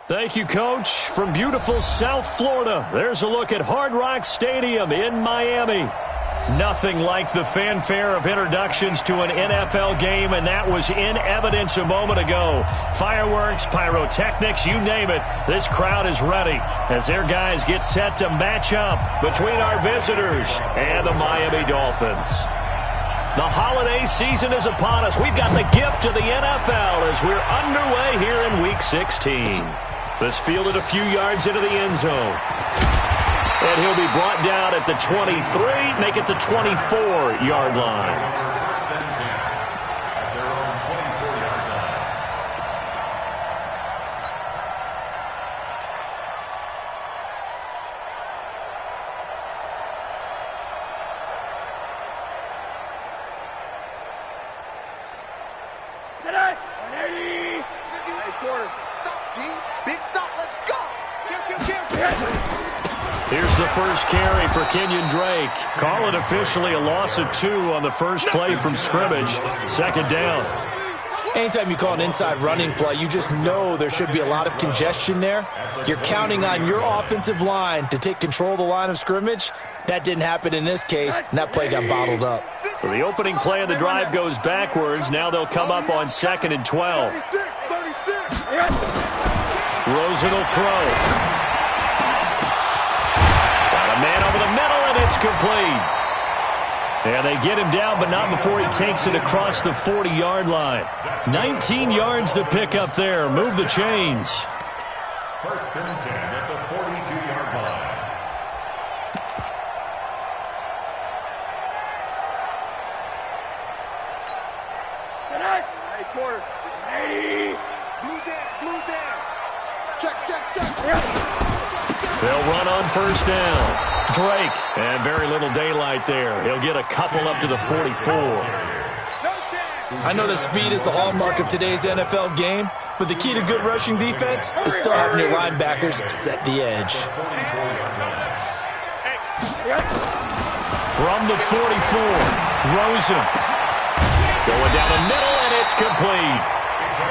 Thank you, Coach. From beautiful South Florida, there's a look at Hard Rock Stadium in Miami. Nothing like the fanfare of introductions to an NFL game, and that was in evidence a moment ago. Fireworks, pyrotechnics, you name it. This crowd is ready as their guys get set to match up between our visitors and the Miami Dolphins. The holiday season is upon us. We've got the gift of the NFL as we're underway here in Week 16. This fielded a few yards into the end zone. And he'll be brought down at the 23, make it the 24-yard line. Here's the first carry for Kenyon Drake. Call it officially a loss of 2 on the first play from scrimmage. Second down. Anytime you call an inside running play, you just know there should be a lot of congestion there. You're counting on your offensive line to take control of the line of scrimmage. That didn't happen in this case, and that play got bottled up. So the opening play of the drive goes backwards. Now they'll come up on 2nd and 12. Rosen will throw. A man over the middle, and it's complete. And they get him down, but not before he takes it across the 40-yard line. 19 yards to pick up there. Move the chains. First and 10 at the 42-yard line. Hey, quarter. Hey. Blue down. Check. They'll run on first down. Drake, and very little daylight there. He'll get a couple up to the 44. I know that speed is the hallmark of today's NFL game, but the key to good rushing defense is still having your linebackers set the edge. From the 44, Rosen. Going down the middle, and it's complete.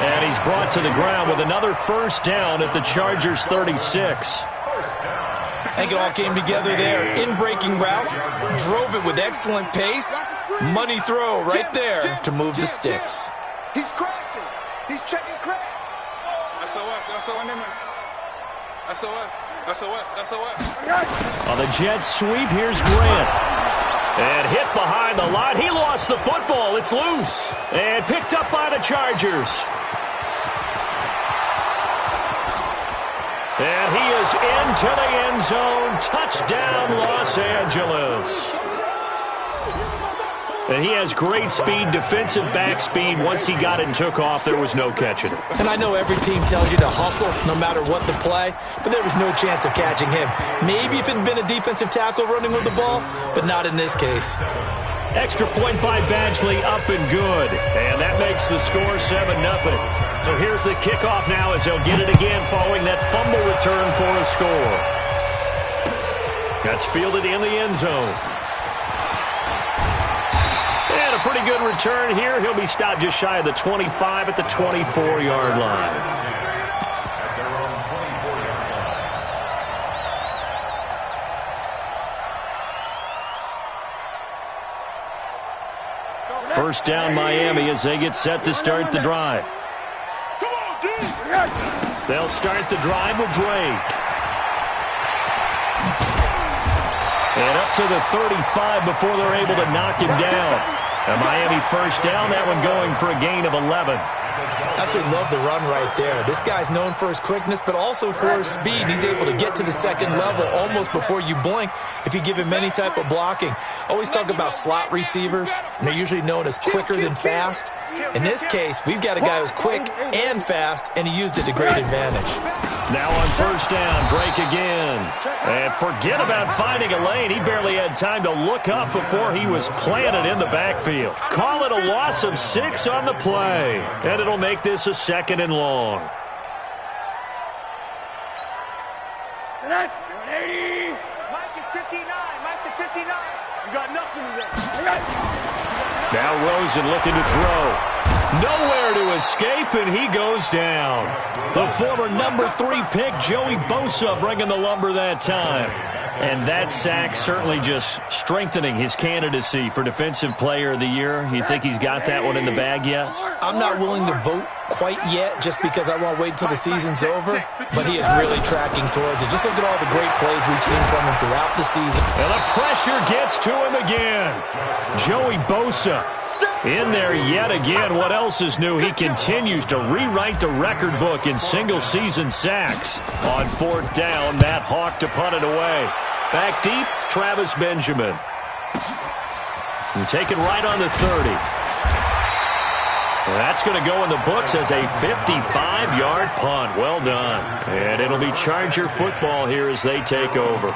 And he's brought to the ground with another first down at the Chargers' 36. I think it all came together there. In-breaking route, drove it with excellent pace. Money throw right there to move the sticks. He's crashing. He's checking crash. SOS. On the jet sweep, here's Grant. And hit behind the line. He lost the football. It's loose. And picked up by the Chargers. And he is into the end zone. Touchdown, Los Angeles. And he has great speed, defensive back speed. Once he got it and took off, there was no catching it. And I know every team tells you to hustle no matter what the play, but there was no chance of catching him. Maybe if it had been a defensive tackle running with the ball, but not in this case. Extra point by Badgley, up and good. And that makes the score 7-0. So here's the kickoff now as they'll get it again following that fumble return for a score. That's fielded in the end zone. And a pretty good return here. He'll be stopped just shy of the 25 at the 24-yard line. First down Miami as they get set to start the drive. They'll start the drive with Drake. And up to the 35 before they're able to knock him down. A Miami first down, that one going for a gain of 11. Absolutely love the run right there. This guy's known for his quickness, but also for his speed. He's able to get to the second level almost before you blink if you give him any type of blocking. Always talk about slot receivers, and they're usually known as quicker than fast. In this case, we've got a guy who's quick and fast, and he used it to great advantage. Now on first down, Drake again. And forget about finding a lane. He barely had time to look up before he was planted in the backfield. Call it a loss of 6 on the play. And it'll make this a 2nd and long. Mike is 59. Mike to 59. You got nothing today. Now Rosen looking to throw. Nowhere to escape, and he goes down. The former number 3 pick, Joey Bosa, bringing the lumber that time. And that sack certainly just strengthening his candidacy for Defensive Player of the Year. You think he's got that one in the bag yet? I'm not willing to vote quite yet just because I want to wait until the season's over, but he is really tracking towards it. Just look at all the great plays we've seen from him throughout the season. And the pressure gets to him again. Joey Bosa in there yet again. What else is new? He continues to rewrite the record book in single-season sacks. On 4th down, Matt Hawk to punt it away. Back deep, Travis Benjamin. And taken right on the 30. And that's going to go in the books as a 55-yard punt. Well done. And it'll be Charger football here as they take over.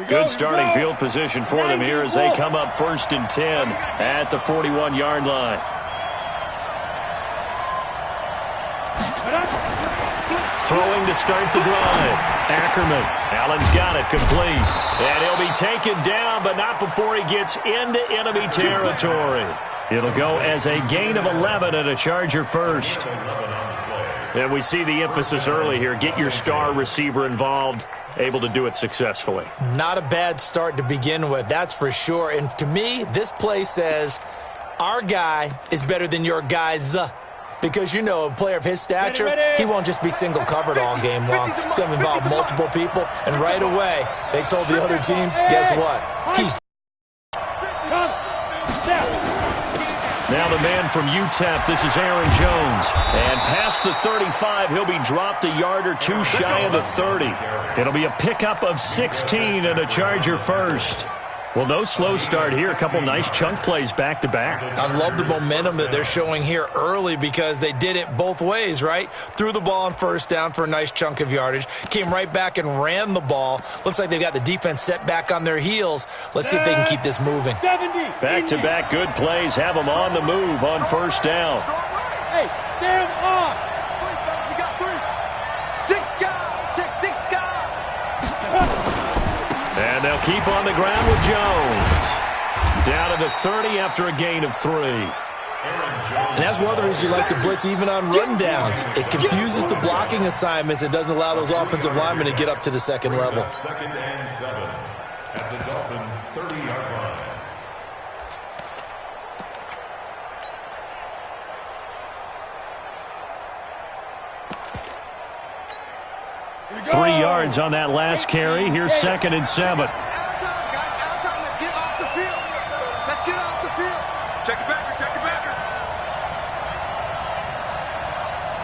Good starting field position for them here as they come up 1st and 10 at the 41-yard line. Throwing to start the drive. Ackerman. Allen's got it complete. And he'll be taken down, but not before he gets into enemy territory. It'll go as a gain of 11 and a Charger first. And we see the emphasis early here. Get your star receiver involved. Able to do it successfully. Not a bad start to begin with, that's for sure. And to me, this play says our guy is better than your guys. Because, you know, a player of his stature, he won't just be single covered all game long. It's going to involve multiple people. And right away, they told the other team, guess what? He's now the man from UTEP, this is Aaron Jones. And past the 35, he'll be dropped a yard or two shy of the 30. It'll be a pickup of 16 and a Charger first. Well, no slow start here. A couple nice chunk plays back-to-back. I love the momentum that they're showing here early because they did it both ways, right? Threw the ball on 1st down for a nice chunk of yardage. Came right back and ran the ball. Looks like they've got the defense set back on their heels. Let's see if they can keep this moving. Back-to-back good plays. Have them on the move on 1st down. Hey, stand on. We got 3. 6 guys. Check 6 guys. And they'll keep on the ground with Jones. Down to the 30 after a gain of 3. And that's one of the reasons you like to blitz even on rundowns. It confuses the blocking assignments. It doesn't allow those offensive linemen to get up to the second level. 2nd and 7 at the Dolphins' 30-yard line. 3 yards on that last carry. Here's 2nd and 7. Out of time, guys. Out of time. Let's get off the field. Let's get off the field. Check it backer. Check it backer.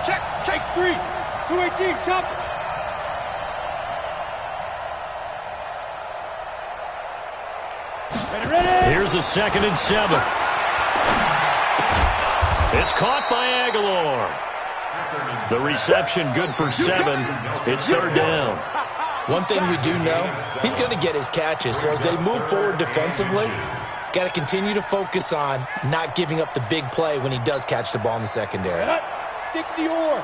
Check. Check 3. 218. Chop. Ready. Here's a 2nd and 7. It's caught by Aguilar. The reception good for 7. It's 3rd down. One thing we do know, he's going to get his catches. So as they move forward defensively, got to continue to focus on not giving up the big play when he does catch the ball in the secondary. 60 or. Ain't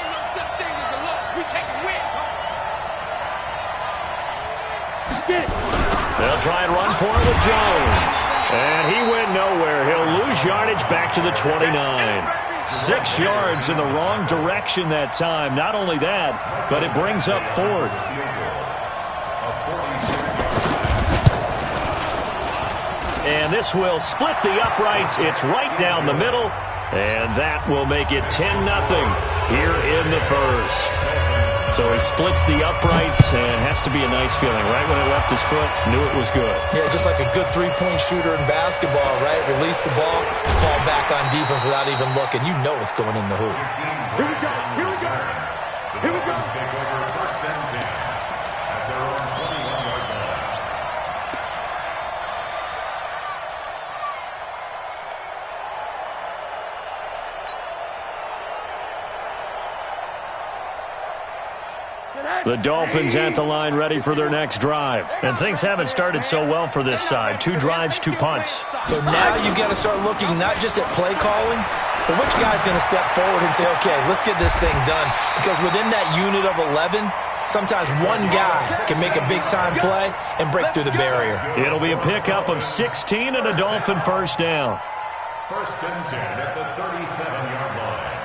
no such thing as a loss. We take a win. Get it. They'll try and run for it with Jones. And he went nowhere. He'll lose yardage back to the 29. 6 yards in the wrong direction that time. Not only that, but it brings up 4th. And this will split the uprights. It's right down the middle. And that will make it 10-0 here in the first. So he splits the uprights, and it has to be a nice feeling. Right when it left his foot, knew it was good. Yeah, just like a good three-point shooter in basketball, right? Release the ball, fall back on defense without even looking. You know it's going in the hoop. Here we go. Here we go. Here we go. Take over 1st and 10 at their own 21-yard line. Today. The Dolphins at the line ready for their next drive. And things haven't started so well for this side. 2 drives, 2 punts. So now you've got to start looking not just at play calling, but which guy's going to step forward and say, okay, let's get this thing done. Because within that unit of 11, sometimes one guy can make a big-time play and break through the barrier. It'll be a pickup of 16 and a Dolphin first down. First and 10 at the 37-yard line.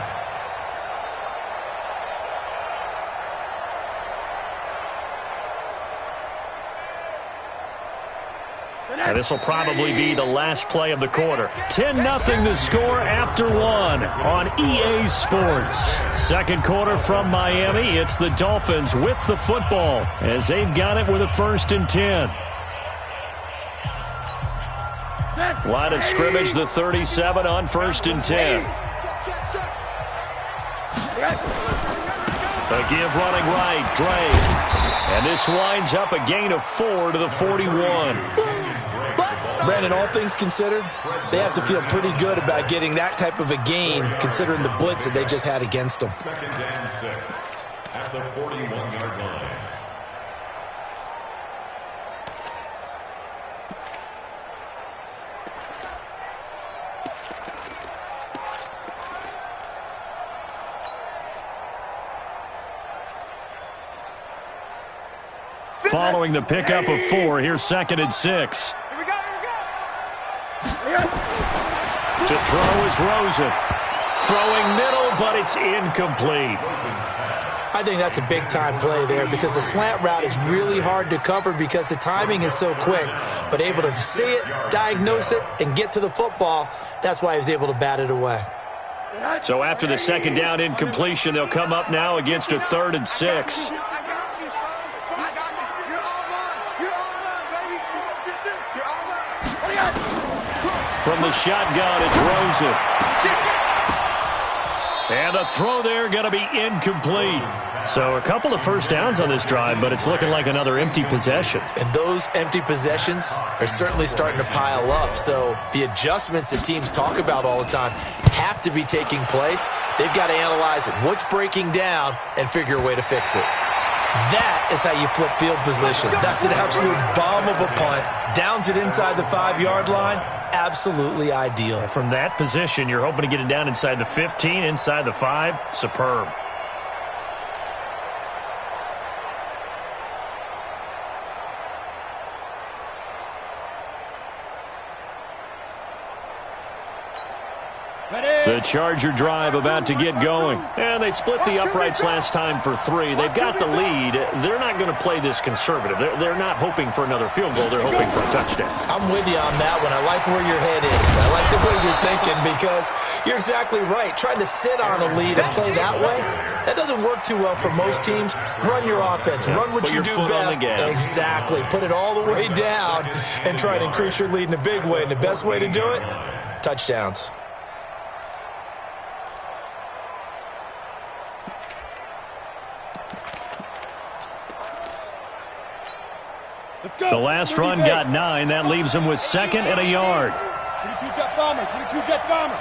And this will probably be the last play of the quarter. 10-0 the score after 1 on EA Sports. Second quarter from Miami. It's the Dolphins with the football as they've got it with a first and 10. Line of scrimmage, the 37 on first and 10. A give running right, Dre. And this winds up a gain of 4 to the 41. Brandon, all things considered, they have to feel pretty good about getting that type of a gain considering the blitz that they just had against them. Second and 6 at the 41-yard line. Following the pickup of 4, here's second and 6. To throw is Rosen. Throwing middle, but it's incomplete. I think that's a big-time play there because the slant route is really hard to cover because the timing is so quick. But able to see it, diagnose it, and get to the football, that's why he was able to bat it away. So after the second down incompletion, they'll come up now against a 3rd and 6. From the shotgun, it's Rosen. And the throw there going to be incomplete. So a couple of first downs on this drive, but it's looking like another empty possession. And those empty possessions are certainly starting to pile up. So the adjustments that teams talk about all the time have to be taking place. They've got to analyze what's breaking down and figure a way to fix it. That is how you flip field position. That's an absolute bomb of a punt. Downs it inside the 5-yard line. Absolutely ideal. From that position, you're hoping to get it down inside the 15, inside the 5. Superb. The Charger drive about to get going. And they split the uprights last time for 3. They've got the lead. They're not going to play this conservative. They're not hoping for another field goal. They're hoping for a touchdown. I'm with you on that one. I like where your head is. I like the way you're thinking because you're exactly right. Trying to sit on a lead and play that way, that doesn't work too well for most teams. Run your offense. Run what you do best. Exactly. Put it all the way down and try to increase your lead in a big way. And the best way to do it, touchdowns. The last run got 9. That leaves him with 2nd and a yard. 22 jet bomber. 22 jet bomber.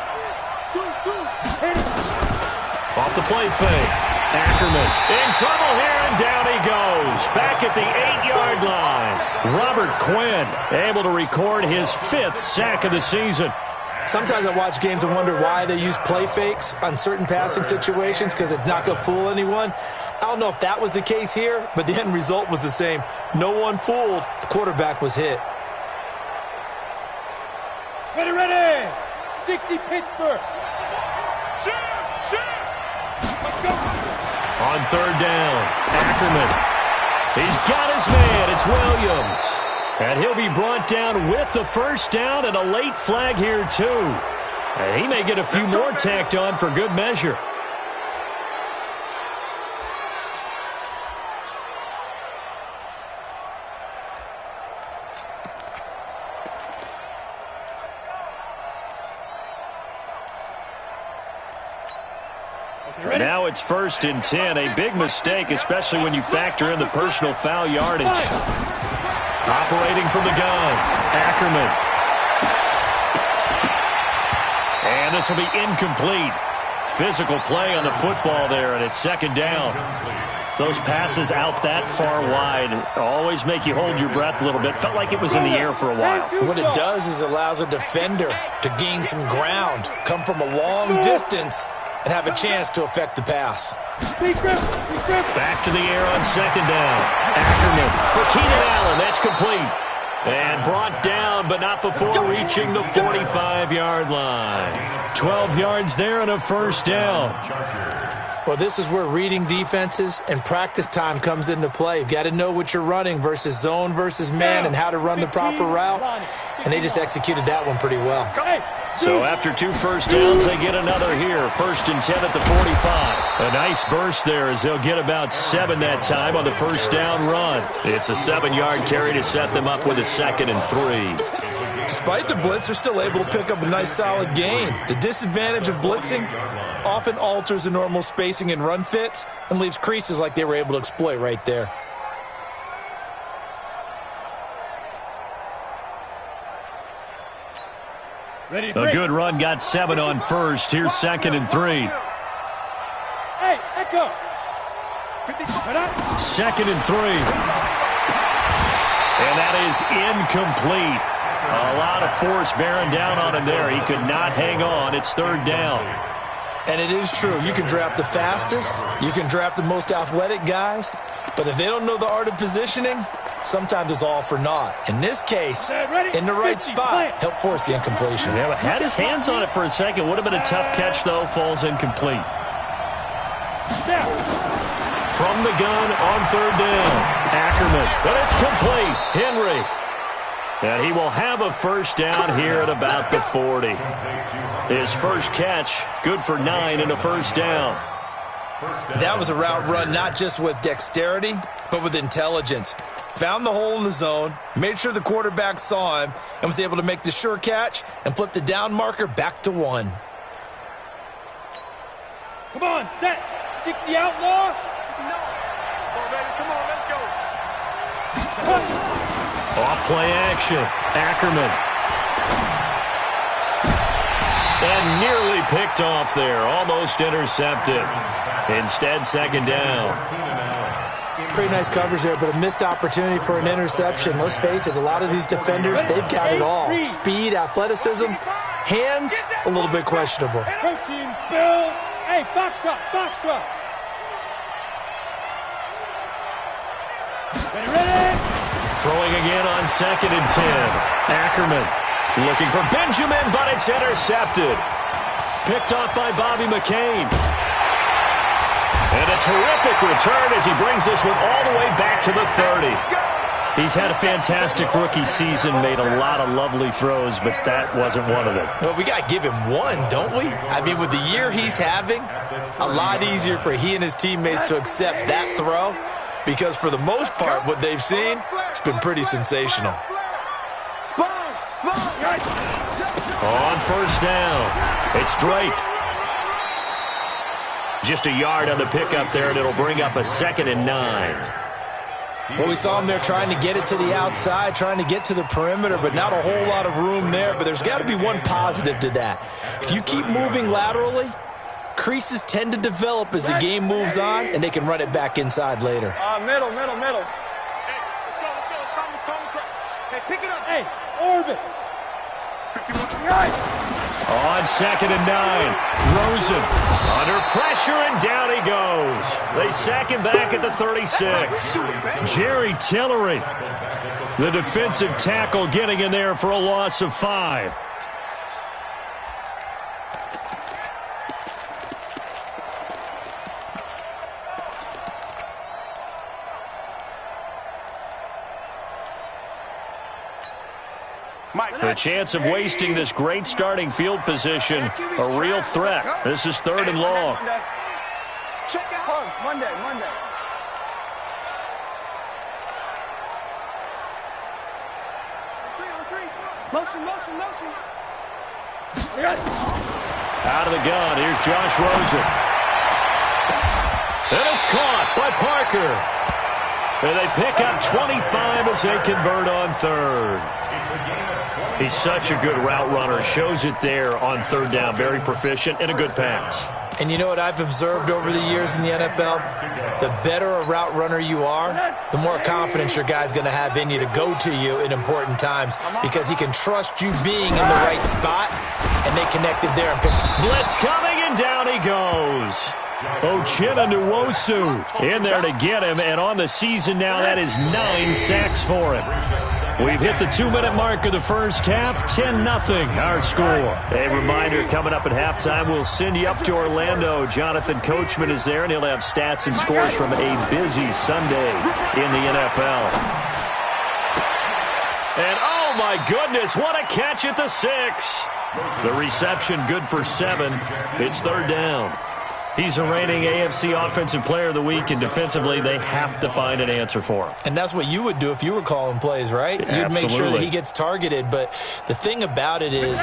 Off the play fake. Ackerman in trouble here, and down he goes. Back at the 8-yard line. Robert Quinn able to record his 5th sack of the season. Sometimes I watch games and wonder why they use play fakes on certain passing situations because it's not going to fool anyone. I don't know if that was the case here, but the end result was the same. No one fooled. The quarterback was hit. Ready. 60 Pittsburgh. Shoot. Let's go. On 3rd down, Ackerman. He's got his man. It's Williams. And he'll be brought down with the first down and a late flag here, too. And he may get a few more tacked on for good measure. Now it's 1st and 10. A big mistake, especially when you factor in the personal foul yardage. Operating from the gun, Ackerman. And this will be incomplete. physical play on the football there, and it's second down. Those passes out that far wide always make you hold your breath a little bit. Felt like it was in the air for a while. What it does is allows a defender to gain some ground, come from a long distance, and have a chance to affect the pass. Back to the air on second down. Ackerman for Keenan Allen. That's complete. And brought down, but not before reaching the 45-yard line. 12 yards there and a first down. Well, this is where reading defenses and practice time comes into play. You've got to know what you're running versus zone versus man and how to run the proper route. And they just executed that one pretty well. So after 2 first downs, they get another here. 1st and 10 at the 45. A nice burst there as they'll get about 7 that time on the first down run. It's a 7-yard carry to set them up with a 2nd and 3. Despite the blitz, they're still able to pick up a nice solid gain. The disadvantage of blitzing often alters the normal spacing and run fits and leaves creases like they were able to exploit right there. A good run got 7 on first. Here's 2nd and 3. Hey, echo. 2nd and 3. And that is incomplete. A lot of force bearing down on him there. He could not hang on. It's 3rd down. And it is true. You can draft the fastest. You can draft the most athletic guys. But if they don't know the art of positioning, sometimes it's all for naught. In this case, in the right spot, help force the incompletion. Yeah, had his hands on it for a second. Would have been a tough catch, though. Falls incomplete. From the gun on 3rd down. Ackerman. But it's complete. Henry. And he will have a first down here at about the 40. His first catch, good for 9 and a first down. That was a route run not just with dexterity, but with intelligence. Found the hole in the zone, made sure the quarterback saw him, and was able to make the sure catch and flip the down marker back to 1. Come on, set. 60 outlaw. Come on, baby. Come on, let's go. Off play action. Ackerman. And nearly picked off there. Almost intercepted. Instead, 2nd down. Pretty nice coverage there, but a missed opportunity for an interception. Let's face it, a lot of these defenders, they've got it all. Speed, athleticism, hands, a little bit questionable. Protein spill. Hey, box truck, box truck. Ready? Throwing again on 2nd and 10. Ackerman looking for Benjamin, but it's intercepted. Picked off by Bobby McCain. And a terrific return as he brings this one all the way back to the 30. He's had a fantastic rookie season, made a lot of lovely throws, but that wasn't one of them. Well, we got to give him one, don't we? I mean, with the year he's having, a lot easier for he and his teammates to accept that throw. Because for the most part, what they've seen, it's been pretty sensational. On first down, it's Drake. Just a yard on the pickup there, and it'll bring up a 2nd and 9. Well, we saw him there trying to get it to the outside, trying to get to the perimeter, but not a whole lot of room there. But there's got to be one positive to that. If you keep moving laterally, creases tend to develop as the game moves on, and they can run it back inside later. Middle. Hey, let's go. Come. Hey, pick it up. Hey, orbit. 51. On 2nd and 9, Rosen under pressure, and down he goes. They sack him back at the 36. Jerry Tillery, the defensive tackle, getting in there for a loss of 5. The chance of wasting this great starting field position, a real threat. This is 3rd and long. Check out. Monday. Motion. Out of the gun, here's Josh Rosen. And it's caught by Parker. And they pick up 25 as they convert on 3rd. He's such a good route runner. Shows it there on 3rd down. Very proficient and a good pass. And you know what I've observed over the years in the NFL? The better a route runner you are, the more confidence your guy's going to have in you to go to you in important times because he can trust you being in the right spot, and they connected there. Blitz coming, and down he goes. Uchenna Nwosu in there to get him, and on the season now, that is 9 sacks for him. We've hit the 2-minute mark of the first half, 10-0 our score. A reminder, coming up at halftime, we'll send you up to Orlando. Jonathan Coachman is there, and he'll have stats and scores from a busy Sunday in the NFL. And oh my goodness, what a catch at the 6. The reception good for 7. It's third down. He's a reigning AFC Offensive Player of the Week, and defensively, they have to find an answer for him. And that's what you would do if you were calling plays, right? Absolutely. You'd make sure that he gets targeted. But the thing about it is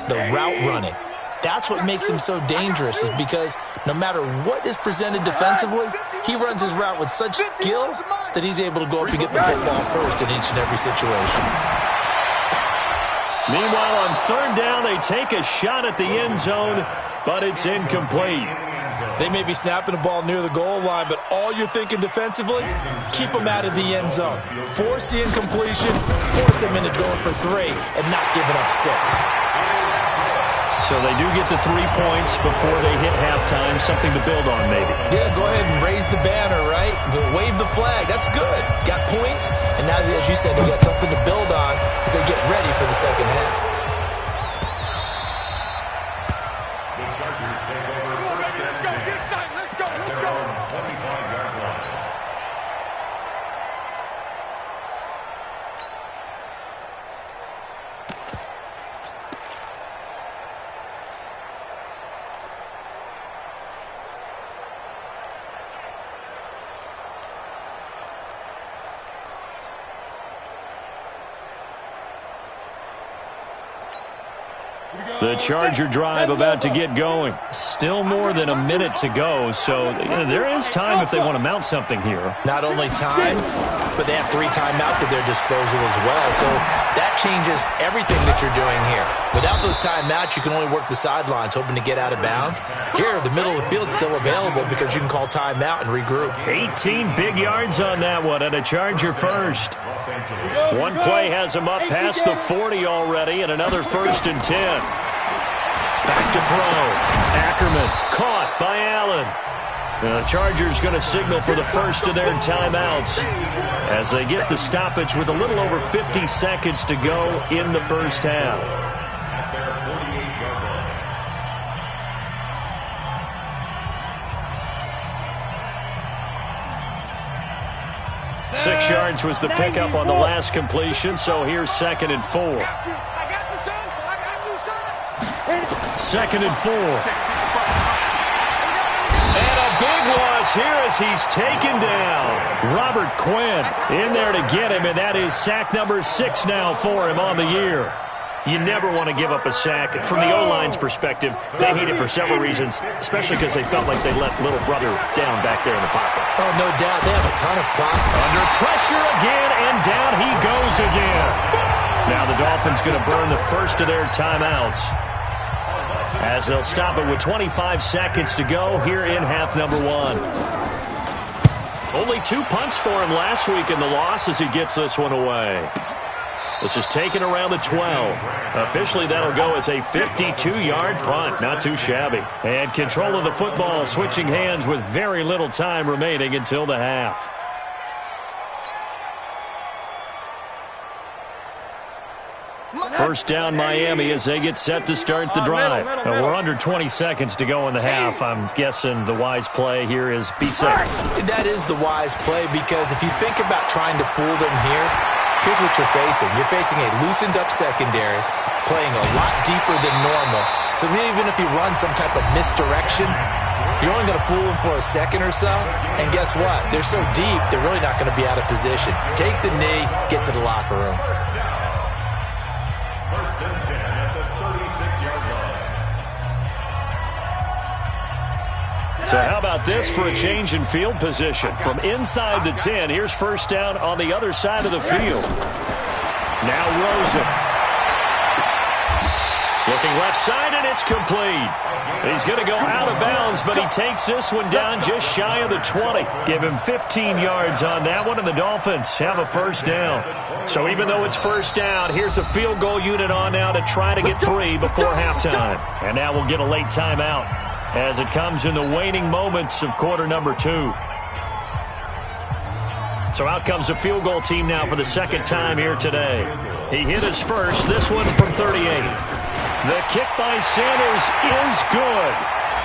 the route running. That's what makes him so dangerous, is because no matter what is presented defensively, he runs his route with such skill that he's able to go up and get the football first in each and every situation. Meanwhile, on third down, they take a shot at the end zone, but it's incomplete. They may be snapping the ball near the goal line, but all you're thinking defensively, keep them out of the end zone. Force the incompletion, force them into going for 3, and not giving up 6. So they do get the 3 points before they hit halftime, something to build on maybe. Yeah, go ahead and raise the banner, right? Wave the flag. That's good. Got points, and now, as you said, you got something to build on as they get ready for the second half. The Charger drive about to get going. Still more than a minute to go, so there is time if they want to mount something here. Not only time, but they have 3 timeouts at their disposal as well. So that changes everything that you're doing here. Without those timeouts, you can only work the sidelines, hoping to get out of bounds. Here, the middle of the field is still available because you can call timeout and regroup. 18 big yards on that one, and a Charger first. One play has him up past the 40 already, and another 1st and 10. Back to throw. Ackerman caught by Allen. The Chargers going to signal for the first of their timeouts as they get the stoppage with a little over 50 seconds to go in the first half. Six yards was the pickup on the last completion, so here's 2nd and 4. I got you, son. I got you, son. 2nd and 4. And a big loss here as he's taken down. Robert Quinn in there to get him, and that is sack number 6 now for him on the year. You never want to give up a sack. From the O-line's perspective, they hate it for several reasons, especially because they felt like they let little brother down back there in the pocket. Oh, no doubt. They have a ton of pocket. Under pressure again, and down he goes again. Now the Dolphins going to burn the first of their timeouts as they'll stop it with 25 seconds to go here in half number 1. Only 2 punts for him last week in the loss as he gets this one away. This is taken around the 12. Officially, that'll go as a 52-yard punt. Not too shabby. And control of the football switching hands with very little time remaining until the half. First down Miami as they get set to start the drive. We're under 20 seconds to go in the half. I'm guessing the wise play here is be safe. That is the wise play, because if you think about trying to fool them here, here's what you're facing. You're facing a loosened up secondary, playing a lot deeper than normal. So even if you run some type of misdirection, you're only going to fool them for a second or so. And guess what? They're so deep, they're really not going to be out of position. Take the knee, get to the locker room. 1st and 10 at the 36-yard line. So how about this for a change in field position? From inside the 10, here's first down on the other side of the field. Now Rosen. Looking left side, and it's complete. He's going to go out of bounds, but he takes this one down just shy of the 20. Give him 15 yards on that one, and the Dolphins have a first down. So even though it's first down, here's the field goal unit on now to try to get 3 before halftime. And now we'll get a late timeout as it comes in the waning moments of quarter number 2. So out comes the field goal team now for the second time here today. He hit his first, this one from 38. The kick by Sanders is good.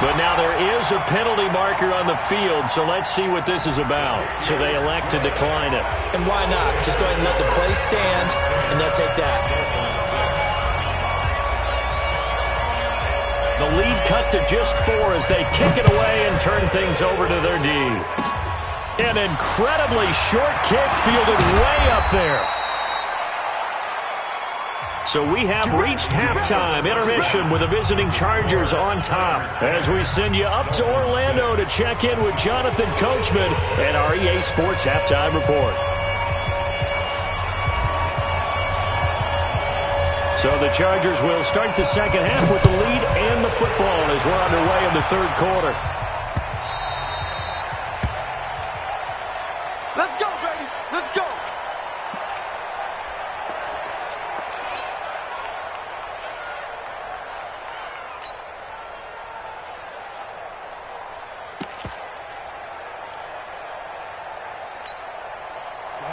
But now there is a penalty marker on the field, so let's see what this is about. So they elect to decline it. And why not? Just go ahead and let the play stand, and they'll take that. The lead cut to just 4 as they kick it away and turn things over to their D. An incredibly short kick fielded way up there. So we have reached halftime intermission with the visiting Chargers on top as we send you up to Orlando to check in with Jonathan Coachman and our EA Sports Halftime Report. So the Chargers will start the second half with the lead and the football as we're underway in the third quarter. Let's go, baby. Let's go.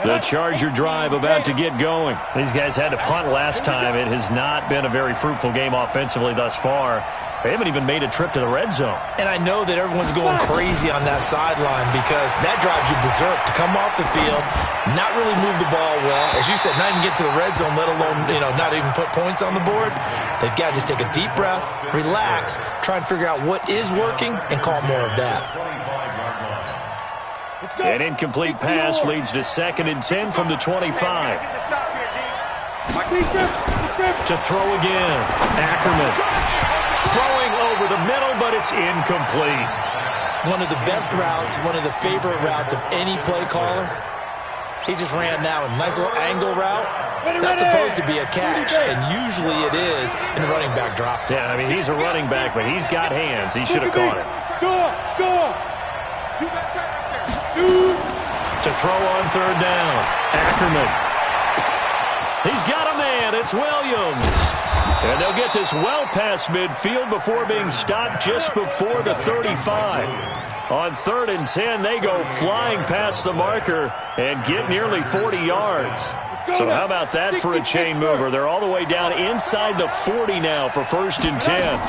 The Charger drive about to get going. These guys had to punt last time. It has not been a very fruitful game offensively thus far. They haven't even made a trip to the red zone. And I know that everyone's going crazy on that sideline because that drives you berserk to come off the field, not really move the ball well. As you said, not even get to the red zone, let alone, not even put points on the board. They've got to just take a deep breath, relax, try and figure out what is working, and call more of that. An incomplete pass leads to 2nd and 10 from the 25. To throw again. Ackerman. Throwing over the middle, but it's incomplete. One of the best routes, one of the favorite routes of any play caller. He just ran that one. Nice little angle route. That's supposed to be a catch, and usually it is in a running back drop. Yeah, I mean, he's a running back, but he's got hands. He should have caught it. Go. To throw on 3rd down. Ackerman. He's got a man. It's Williams. And they'll get this well past midfield before being stopped just before the 35. On 3rd and 10, they go flying past the marker and get nearly 40 yards. So how about that for a chain mover? They're all the way down inside the 40 now for 1st and 10.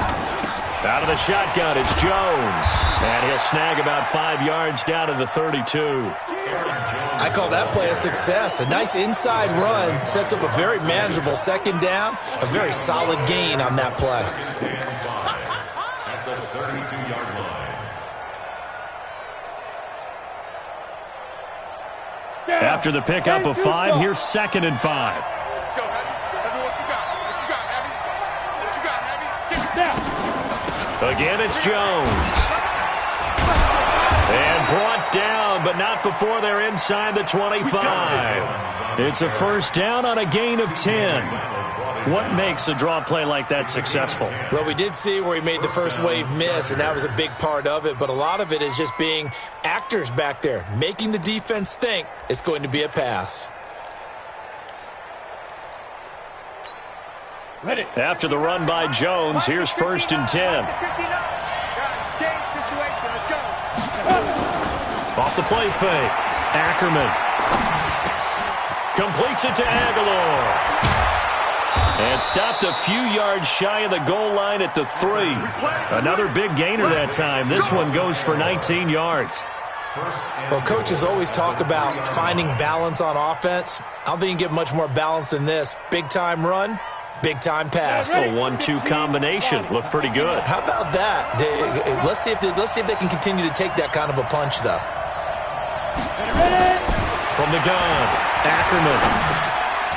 Out of the shotgun, it's Jones. And he'll snag about 5 yards down to the 32. I call that play a success. A nice inside run sets up a very manageable 2nd down. A very solid gain on that play. At the 32-yard line. After the pickup of 5, here's 2nd and 5. Let's go, Heavy. Heavy, what you got? What you got, Heavy? What you got, Heavy? Give me that. Again, it's Jones. And brought down, but not before they're inside the 25. It's a first down on a gain of 10. What makes a draw play like that successful? Well, we did see where he made the first wave miss, and that was a big part of it. But a lot of it is just being actors back there, making the defense think it's going to be a pass. After the run by Jones, here's 1st and 10. Off the play fake. Ackerman. Completes it to Aguilar. And stopped a few yards shy of the goal line at the 3. Another big gainer that time. This one goes for 19 yards. Well, coaches always talk about finding balance on offense. I don't think you can get much more balance than this. Big-time run, big-time pass. A 1-2 combination. Looked pretty good. How about that? Let's see if they can continue to take that kind of a punch, though. From the gun, Ackerman.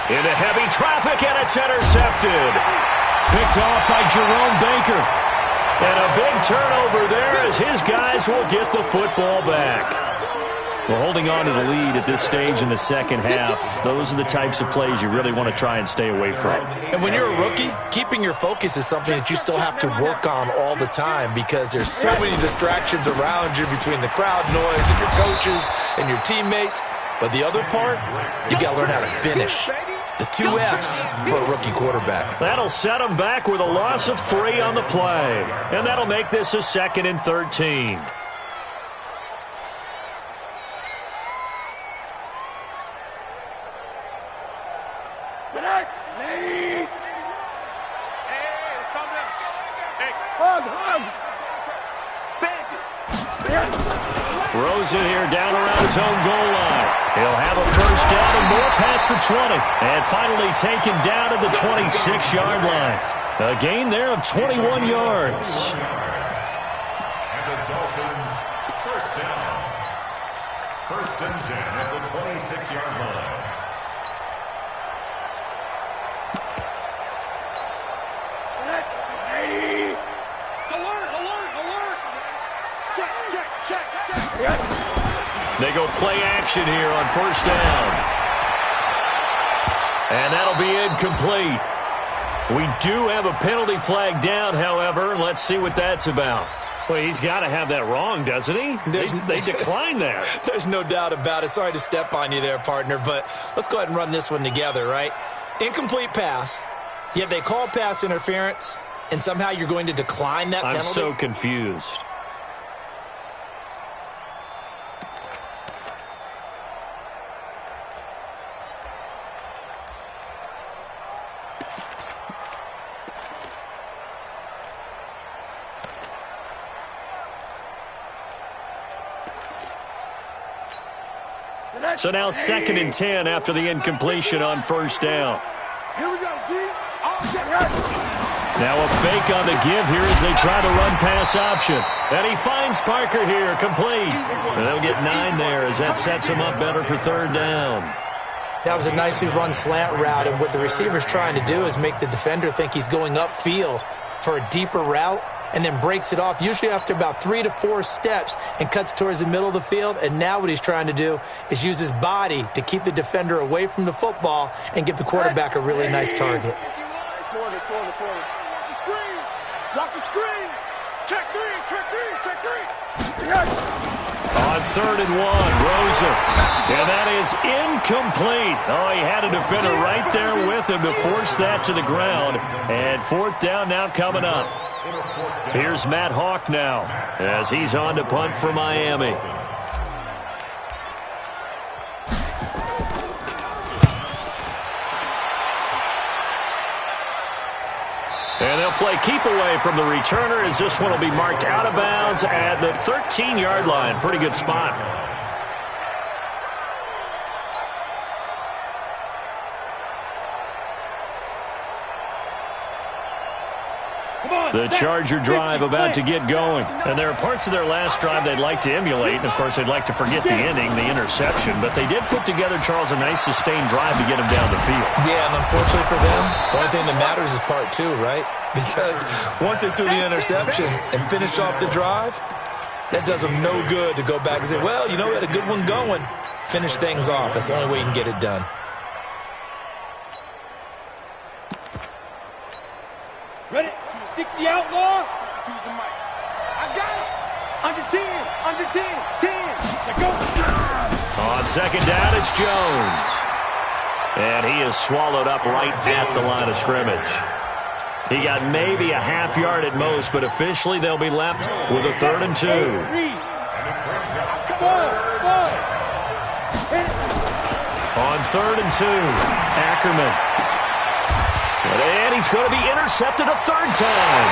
Into heavy traffic, and it's intercepted. Picked off by Jerome Baker. And a big turnover there as his guys will get the football back. Well, holding on to the lead at this stage in the second half, those are the types of plays you really want to try and stay away from. And when you're a rookie, keeping your focus is something that you still have to work on all the time because there's so many distractions around you between the crowd noise and your coaches and your teammates. But the other part, you got to learn how to finish. It's the 2 F's for a rookie quarterback. That'll set him back with a loss of 3 on the play. And that'll make this a 2nd and 13. Throws it here down around his own goal line. He'll have a first down and more past the 20. And finally taken down at the 26-yard line. A gain there of 21 yards. And the Dolphins first down. 1st and 10 at the 26-yard line. They go play action here on 1st down. And that'll be incomplete. We do have a penalty flag down, however. Let's see what that's about. Well, he's got to have that wrong, doesn't he? They declined that. There's no doubt about it. Sorry to step on you there, partner, but let's go ahead and run this one together, right? Incomplete pass, yet they call pass interference, and somehow you're going to decline that penalty? I'm so confused. So now 2nd and 10 after the incompletion on 1st down. Here we go, D. Now a fake on the give here as they try to run pass option. And he finds Parker here, complete. And they'll get 9 there as that sets him up better for 3rd down. That was a nicely run slant route, and what the receiver's trying to do is make the defender think he's going upfield for a deeper route, and then breaks it off, usually after about 3 to 4 steps, and cuts towards the middle of the field. And now what he's trying to do is use his body to keep the defender away from the football and give the quarterback a really nice target. Corner. Watch the screen. Watch the screen. Check 3. On 3rd and 1, Rosa. And that is incomplete. Oh, he had a defender right there with him to force that to the ground. And 4th down now coming up. Here's Matt Hawk now as he's on to punt for Miami. And they'll play keep away from the returner as this one will be marked out of bounds at the 13-yard line. Pretty good spot. The Charger drive about to get going. And there are parts of their last drive they'd like to emulate. And, of course, they'd like to forget the ending, the interception. But they did put together, Charles, a nice sustained drive to get them down the field. Yeah, and unfortunately for them, the only thing that matters is part 2, right? Because once they threw the interception and finished off the drive, that does them no good to go back and say, well, you know, we had a good one going. Finish things off. That's the only way you can get it done. Ready? 60 outlaw. Choose the mic. I got it. Under 10. 10. So go. On 2nd down, it's Jones. And he is swallowed up right at the line of scrimmage. He got maybe a half yard at most, but officially they'll be left with a 3rd and 2. On 3rd and 2, Ackerman. And he's going to be intercepted a 3rd time.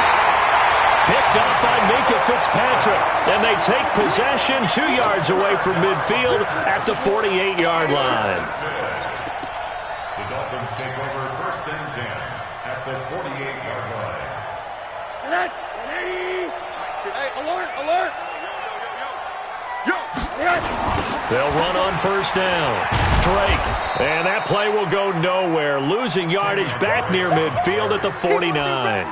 Picked up by Minkah Fitzpatrick. And they take possession 2 yards away from midfield at the 48-yard line. The Dolphins take over 1st and 10 at the 48-yard line. Hey, alert. They'll run on 1st down. Drake. And that play will go nowhere. Losing yardage back near midfield at the 49.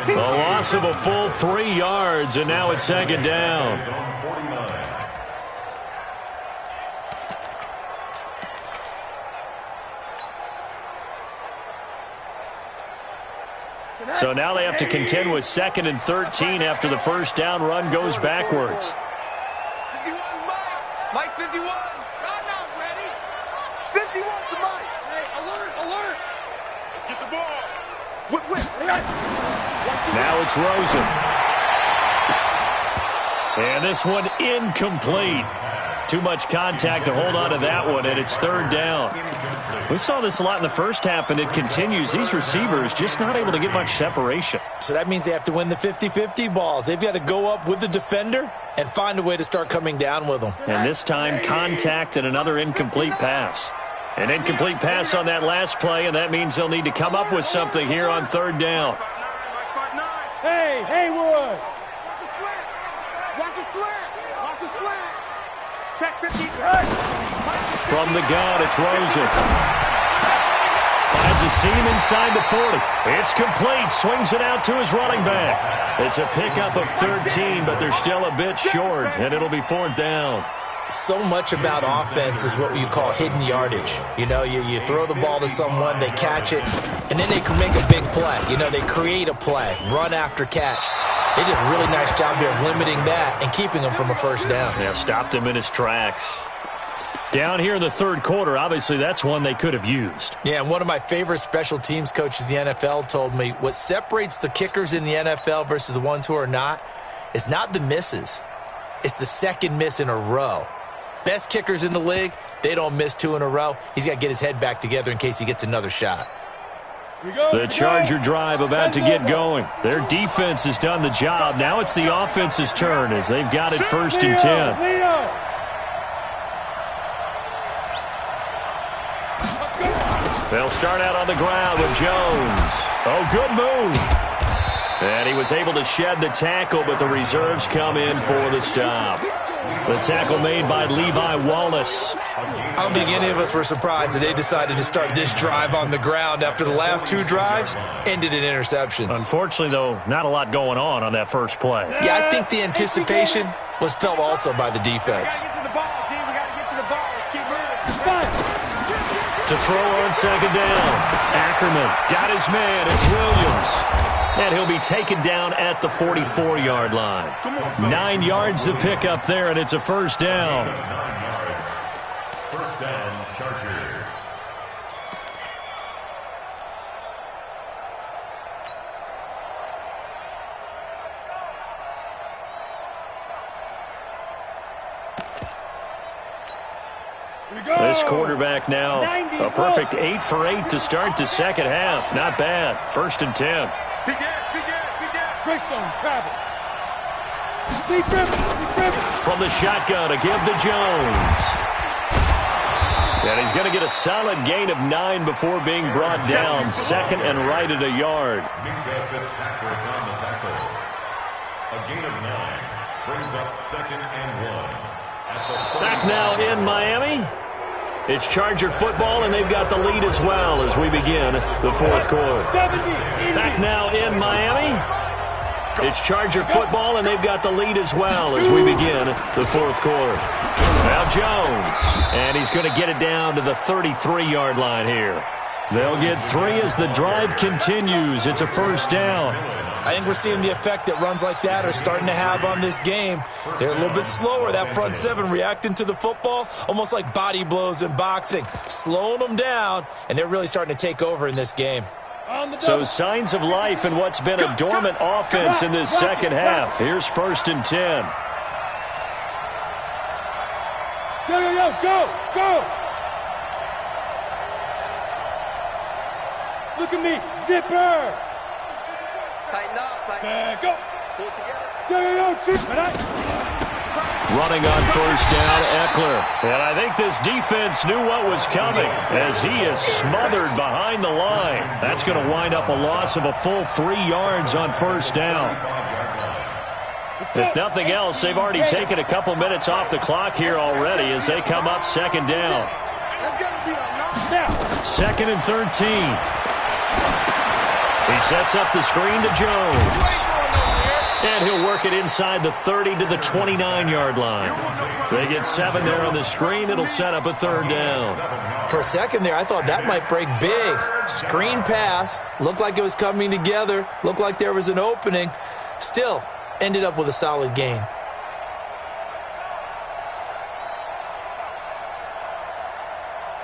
A loss of a full 3 yards, and now it's 2nd down. So now they have to contend with 2nd and 13 after the first down run goes backwards. 51, Mike 51. I'm not ready. 51 to Mike. Hey, alert. Let's get the ball. Now it's Rosen. And this one incomplete. Too much contact to hold on to that one, and it's 3rd down. We saw this a lot in the first half, and it continues. These receivers just not able to get much separation. So that means they have to win the 50-50 balls. They've got to go up with the defender and find a way to start coming down with them. And this time, contact and another incomplete pass. An incomplete pass on that last play, and that means they'll need to come up with something here on 3rd down. Hey, Haywood. Watch the slant. Check 50. From the gun, it's Rosen. Finds a seam inside the 40. It's complete. Swings it out to his running back. It's a pickup of 13, but they're still a bit short, and it'll be 4th down. So much about offense is what you call hidden yardage. You know, you throw the ball to someone, they catch it, and then they can make a big play. You know, they create a play, run after catch. They did a really nice job here of limiting that and keeping him from a first down. Yeah, stopped him in his tracks. Down here in the 3rd quarter, obviously that's one they could have used. Yeah, and one of my favorite special teams coaches in the NFL told me what separates the kickers in the NFL versus the ones who are not is not the misses. It's the second miss in a row. Best kickers in the league, they don't miss 2 in a row. He's got to get his head back together in case he gets another shot. The Charger drive about to get going. Their defense has done the job. Now it's the offense's turn as they've got it 1st and 10. They'll start out on the ground with Jones. Oh, good move. And he was able to shed the tackle, but the reserves come in for the stop. The tackle made by Levi Wallace. I don't think any of us were surprised that they decided to start this drive on the ground after the last 2 drives ended in interceptions. Unfortunately, though, not a lot going on that first play. Yeah, I think the anticipation was felt also by the defense. To throw on 2nd down. Ackerman got his man. It's Williams. And he'll be taken down at the 44-yard line. 9 yards to pick up there, and it's a first down. 1st down, Chargers. This quarterback now, a perfect 8 for 8 to start the second half. Not bad. 1st and 10. From the shotgun, a give to Jones. And he's going to get a solid gain of 9 before being brought down. 2nd and right at a yard. Minkah Fitzpatrick on the tackle. A gain of 9 brings up 2nd and 1. Back now in Miami. It's Charger football, and they've got the lead as well as we begin the 4th quarter. Back now in Miami. It's Charger football, and they've got the lead as well as we begin the 4th quarter. Now Jones, and he's going to get it down to the 33-yard line here. They'll get 3 as the drive continues. It's a first down. I think we're seeing the effect that runs like that are starting to have on this game. They're a little bit slower, that front 7, reacting to the football, almost like body blows in boxing, slowing them down, and they're really starting to take over in this game. So signs of life in what's been a dormant offense in this second half. Here's 1st and 10. Go! Look at me, zipper! Tighten up, go! Pull it together. Running on first down, Eckler. And I think this defense knew what was coming as he is smothered behind the line. That's going to wind up a loss of a full 3 yards on first down. If nothing else, they've already taken a couple minutes off the clock here already as they come up 2nd down. 2nd and 13. He sets up the screen to Jones. And he'll work it inside the 30 to the 29-yard line. They get 7 there on the screen. It'll set up a 3rd down. For a second there, I thought that might break big. Screen pass. Looked like it was coming together. Looked like there was an opening. Still, ended up with a solid gain.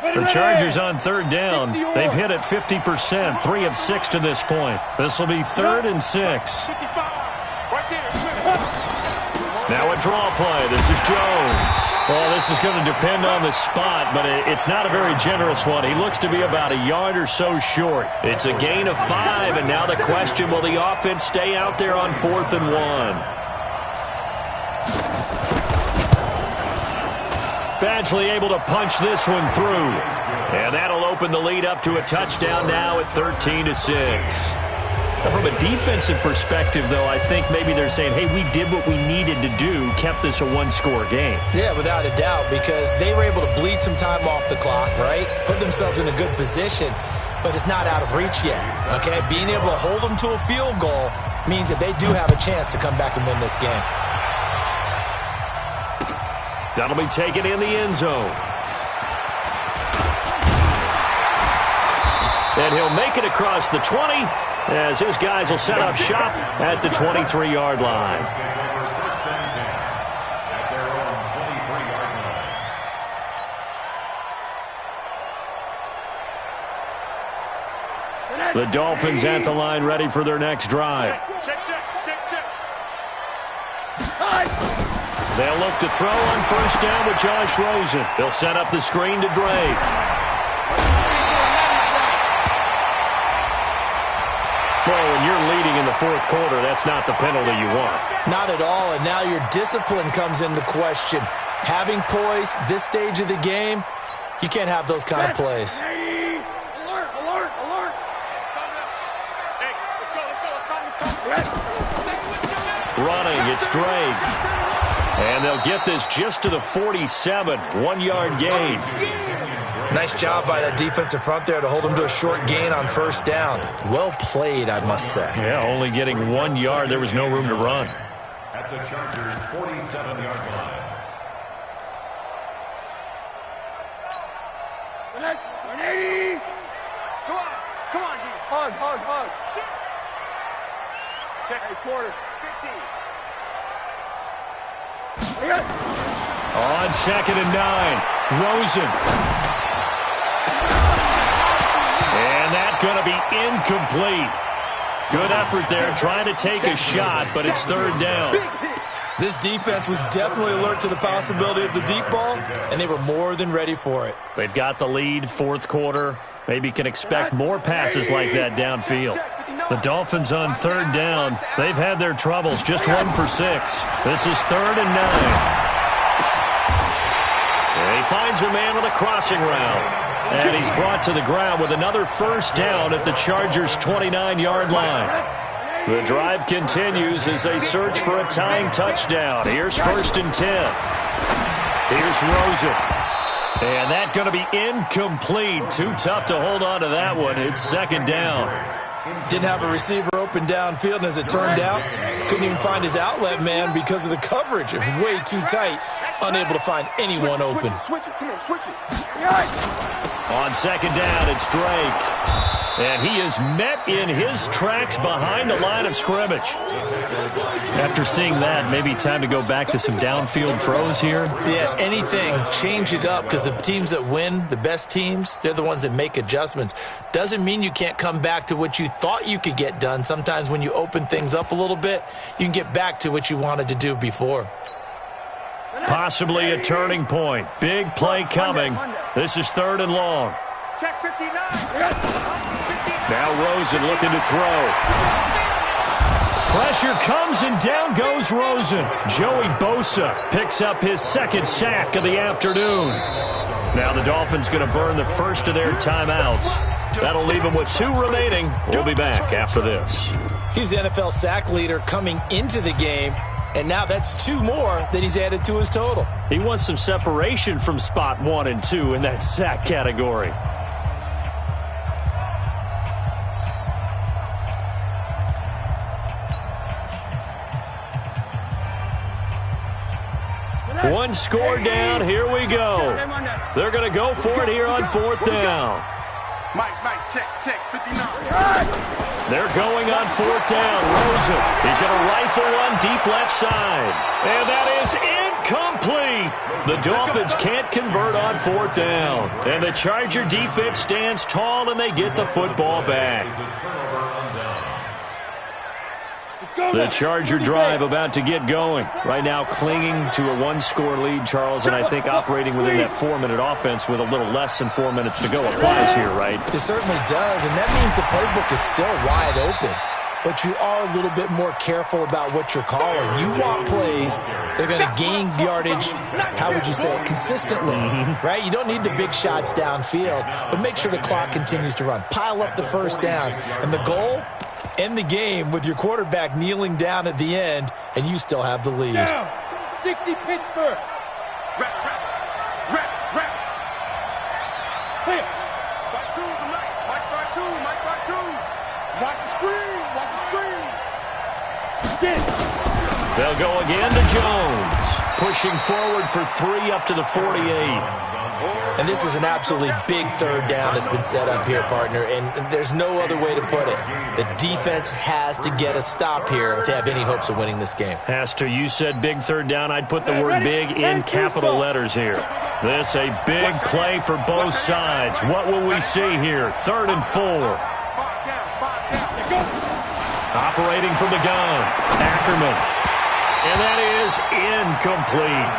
The Chargers on 3rd down. They've hit it 50%, 3 of 6 to this point. This will be 3rd and 6. Now a draw play. This is Jones. Well, this is going to depend on the spot, but it's not a very generous one. He looks to be about a yard or so short. It's a gain of 5, and now the question, will the offense stay out there on 4th and 1? Badgley able to punch this one through. And that'll open the lead up to a touchdown now at 13-6. From a defensive perspective, though, I think maybe they're saying, hey, we did what we needed to do, kept this a one-score game. Yeah, without a doubt, because they were able to bleed some time off the clock, right? Put themselves in a good position, but it's not out of reach yet, okay? Being able to hold them to a field goal means that they do have a chance to come back and win this game. That'll be taken in the end zone. And he'll make it across the 20 as his guys will set up shop at the 23-yard line. The Dolphins at the line ready for their next drive. They'll look to throw on 1st down with Josh Rosen. They'll set up the screen to Drake. Well, when you're leading in the 4th quarter, that's not the penalty you want. Not at all, and now your discipline comes into question. Having poise this stage of the game, you can't have those kind of plays. Alert, alert, alert. Hey, let's go. Running, it's Drake. And they'll get this just to the 47, 1-yard gain. Nice job by that defensive front there to hold them to a short gain on 1st down. Well played, I must say. Yeah, only getting 1 yard. There was no room to run. At the Chargers' 47-yard line. 180. Come on, D. Hug. Check a quarter. 15. On 2nd and 9, Rosen. And that's going to be incomplete. Good effort there trying to take a shot, but it's 3rd down. This defense was definitely alert to the possibility of the deep ball, and they were more than ready for it. They've got the lead, 4th quarter. Maybe can expect more passes like that downfield. The Dolphins on 3rd down. They've had their troubles, just 1 for 6. This is 3rd and 9. And he finds a man on a crossing route. And he's brought to the ground with another 1st down at the Chargers' 29-yard line. The drive continues as they search for a tying touchdown. Here's 1st and 10. Here's Rosen. And that's going to be incomplete. Too tough to hold on to that one. It's 2nd down. Didn't have a receiver open downfield, and as it turned out, couldn't even find his outlet man because of the coverage. It was way too tight, unable to find anyone open. Switch it. Come on, switch it. On 2nd down, it's Drake. And he is met in his tracks behind the line of scrimmage. After seeing that, maybe time to go back to some downfield throws here. Yeah, anything. Change it up, because the teams that win, the best teams, they're the ones that make adjustments. Doesn't mean you can't come back to what you thought you could get done. Sometimes when you open things up a little bit, you can get back to what you wanted to do before. Possibly a turning point. Big play coming. This is 3rd and long. Check 59. Now Rosen looking to throw. Pressure comes and down goes Rosen. Joey Bosa picks up his 2nd sack of the afternoon. Now the Dolphins going to burn the first of their timeouts. That'll leave them with 2 remaining. We'll be back after this. He's the NFL sack leader coming into the game, and now that's 2 more that he's added to his total. He wants some separation from spot 1 and 2 in that sack category. One score down. Here we go. They're going to go for it here on 4th down. Mike, check, 59. They're going on 4th down. Rosen, he's going to rifle one deep left side. And that is incomplete. The Dolphins can't convert on 4th down. And the Charger defense stands tall, and they get the football back. The Charger drive about to get going. Right now clinging to a one-score lead, Charles, and I think operating within that 4-minute offense with a little less than 4 minutes to go applies here, right? It certainly does, and that means the playbook is still wide open. But you are a little bit more careful about what you're calling. You want plays that are going to gain yardage, how would you say it, consistently, right? You don't need the big shots downfield, but make sure the clock continues to run. Pile up the first downs. And the goal? End the game with your quarterback kneeling down at the end, and you still have the lead. Down. 60 Pittsburgh. Rep. Here. Back two tonight. Mike back two. Watch the screen. They'll go again to Jones. Pushing forward for 3 up to the 48. And this is an absolutely big 3rd down that's been set up here, partner, and there's no other way to put it. The defense has to get a stop here if they have any hopes of winning this game. Has to. You said big 3rd down. I'd put the word big in capital letters here. This a big play for both sides. What will we see here? 3rd and 4. Operating from the gun. Ackerman. And that is incomplete.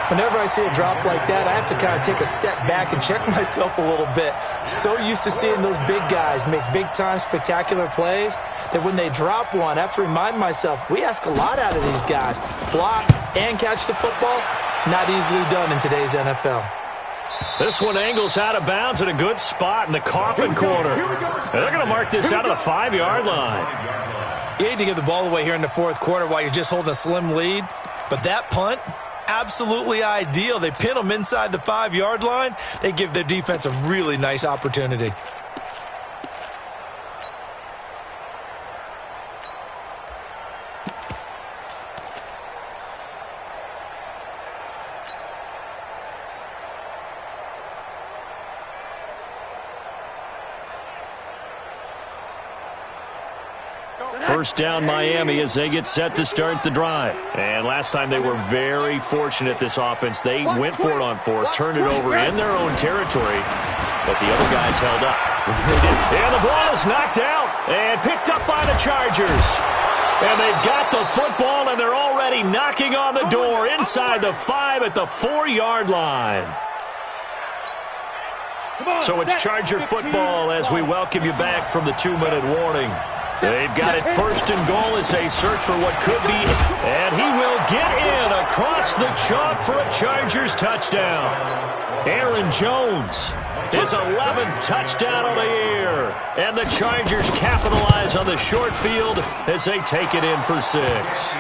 Whenever I see a drop like that, I have to kind of take a step back and check myself a little bit. So used to seeing those big guys make big-time spectacular plays that when they drop one, I have to remind myself, we ask a lot out of these guys. Block and catch the football, not easily done in today's NFL. This one angles out of bounds at a good spot in the coffin corner. They're going to mark this out of the 5-yard line. You hate to give the ball away here in the 4th quarter while you're just holding a slim lead, but that punt, absolutely ideal. They pin them inside the 5-yard line. They give their defense a really nice opportunity. First down Miami as they get set to start the drive. And last time they were very fortunate, this offense. They went for it on 4, turned it over in their own territory, but the other guys held up. And the ball is knocked out and picked up by the Chargers. And they've got the football, and they're already knocking on the door inside the 5 at the 4-yard line. So it's Charger football as we welcome you back from the 2-minute warning. They've got it 1st and goal as they search for what could be. And he will get in across the chalk for a Chargers touchdown. Aaron Jones, his 11th touchdown of the year. And the Chargers capitalize on the short field as they take it in for 6.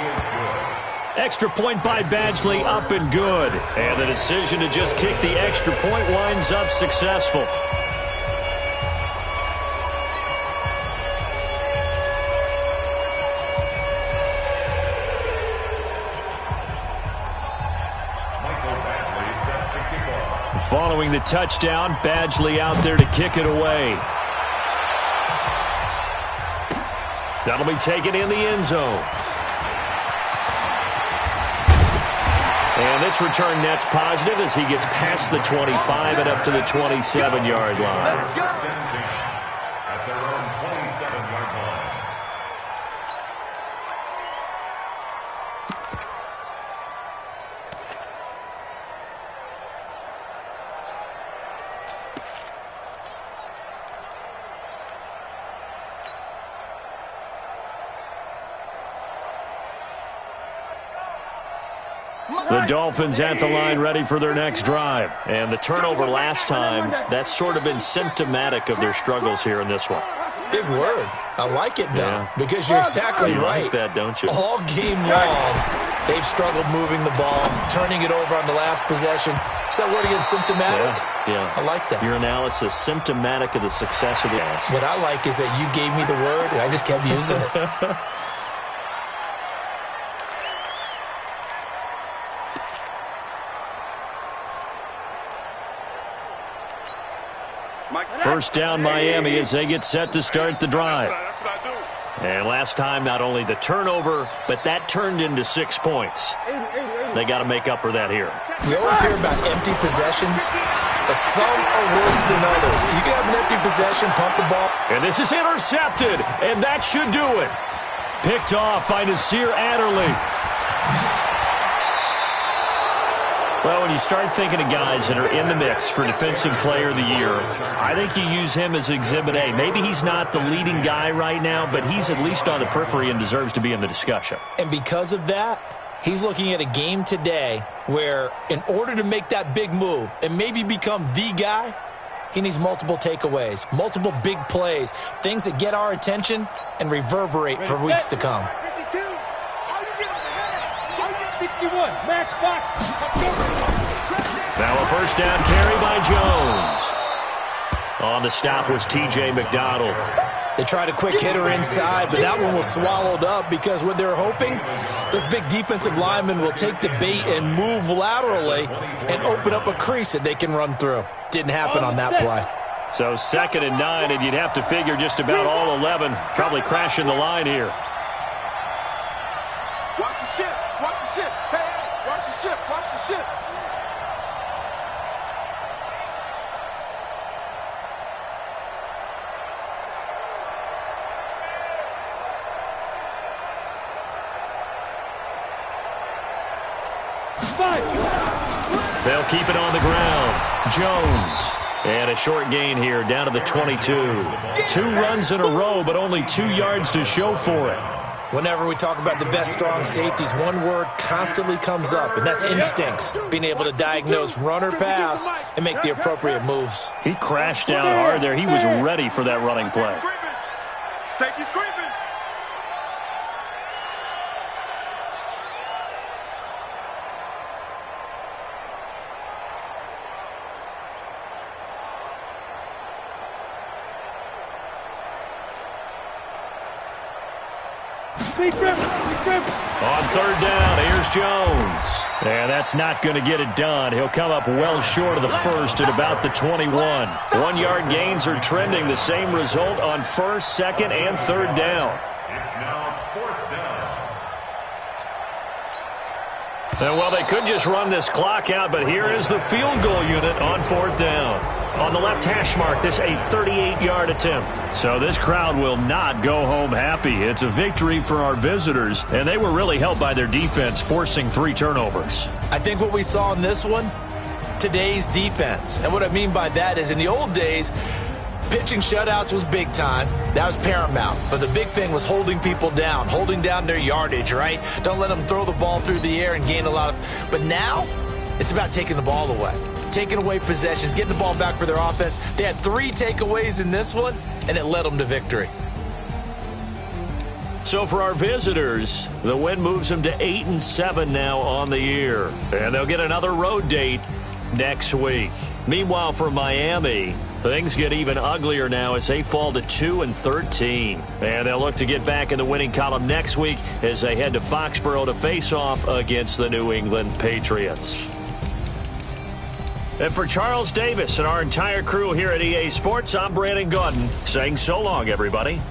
Extra point by Badgley up and good. And the decision to just kick the extra point winds up successful. Following the touchdown, Badgley out there to kick it away. That'll be taken in the end zone. And this return net's positive as he gets past the 25 and up to the 27-yard line. At their own 27-yard line. The Dolphins at the line ready for their next drive. And the turnover last time, that's sort of been symptomatic of their struggles here in this one. Big word. I like it, though, because you're exactly right. Like that, don't you? All game long, they've struggled moving the ball, turning it over on the last possession. Is that word again, symptomatic? Yeah. I like that. Your analysis, symptomatic of the success of the pass. What I like is that you gave me the word, and I just kept using it. First down Miami as they get set to start the drive. That's what I do. And last time, not only the turnover, but that turned into 6 points. They got to make up for that here. We always hear about empty possessions, but some are worse than others. You can have an empty possession, pump the ball. And this is intercepted, and that should do it. Picked off by Nasir Adderley. Well, when you start thinking of guys that are in the mix for Defensive Player of the Year, I think you use him as Exhibit A. Maybe he's not the leading guy right now, but he's at least on the periphery and deserves to be in the discussion. And because of that, he's looking at a game today where in order to make that big move and maybe become the guy, he needs multiple takeaways, multiple big plays, things that get our attention and reverberate for weeks to come. 52. All you get on the head. All you get 61. Max box. Now a first down carry by Jones. On the stop was T.J. McDonald. They tried a quick hitter inside, but that one was swallowed up because what they're hoping, those big defensive linemen will take the bait and move laterally and open up a crease that they can run through. Didn't happen on that play. So 2nd and 9, and you'd have to figure just about all 11 probably crashing the line here. Watch the shift. Watch the shift. Hey, watch the shift. Watch the shift. They'll keep it on the ground. Jones. And a short gain here down to the 22. 2 runs in a row, but only 2 yards to show for it. Whenever we talk about the best strong safeties, one word constantly comes up, and that's instincts. Being able to diagnose run or pass and make the appropriate moves. He crashed down hard there. He was ready for that running play. Safety's creeping. On 3rd down, here's Jones. And that's not going to get it done. He'll come up well short of the first at about the 21. 1-yard gains are trending the same result on 1st, 2nd, and 3rd down. It's now 4th down. And well, they could just run this clock out, but here is the field goal unit on 4th down. On the left hash mark, this a 38-yard attempt. So this crowd will not go home happy. It's a victory for our visitors, and they were really helped by their defense, forcing 3 turnovers. I think what we saw in this one, today's defense. And what I mean by that is in the old days, pitching shutouts was big time. That was paramount. But the big thing was holding people down, holding down their yardage, right? Don't let them throw the ball through the air and gain a lot of... But now, it's about taking the ball away. Taking away possessions, getting the ball back for their offense. They had 3 takeaways in this one, and it led them to victory. So for our visitors, the win moves them to 8-7 now on the year. And they'll get another road date next week. Meanwhile, for Miami, things get even uglier now as they fall to 2-13. And they'll look to get back in the winning column next week as they head to Foxborough to face off against the New England Patriots. And for Charles Davis and our entire crew here at EA Sports, I'm Brandon Gaudin saying so long, everybody.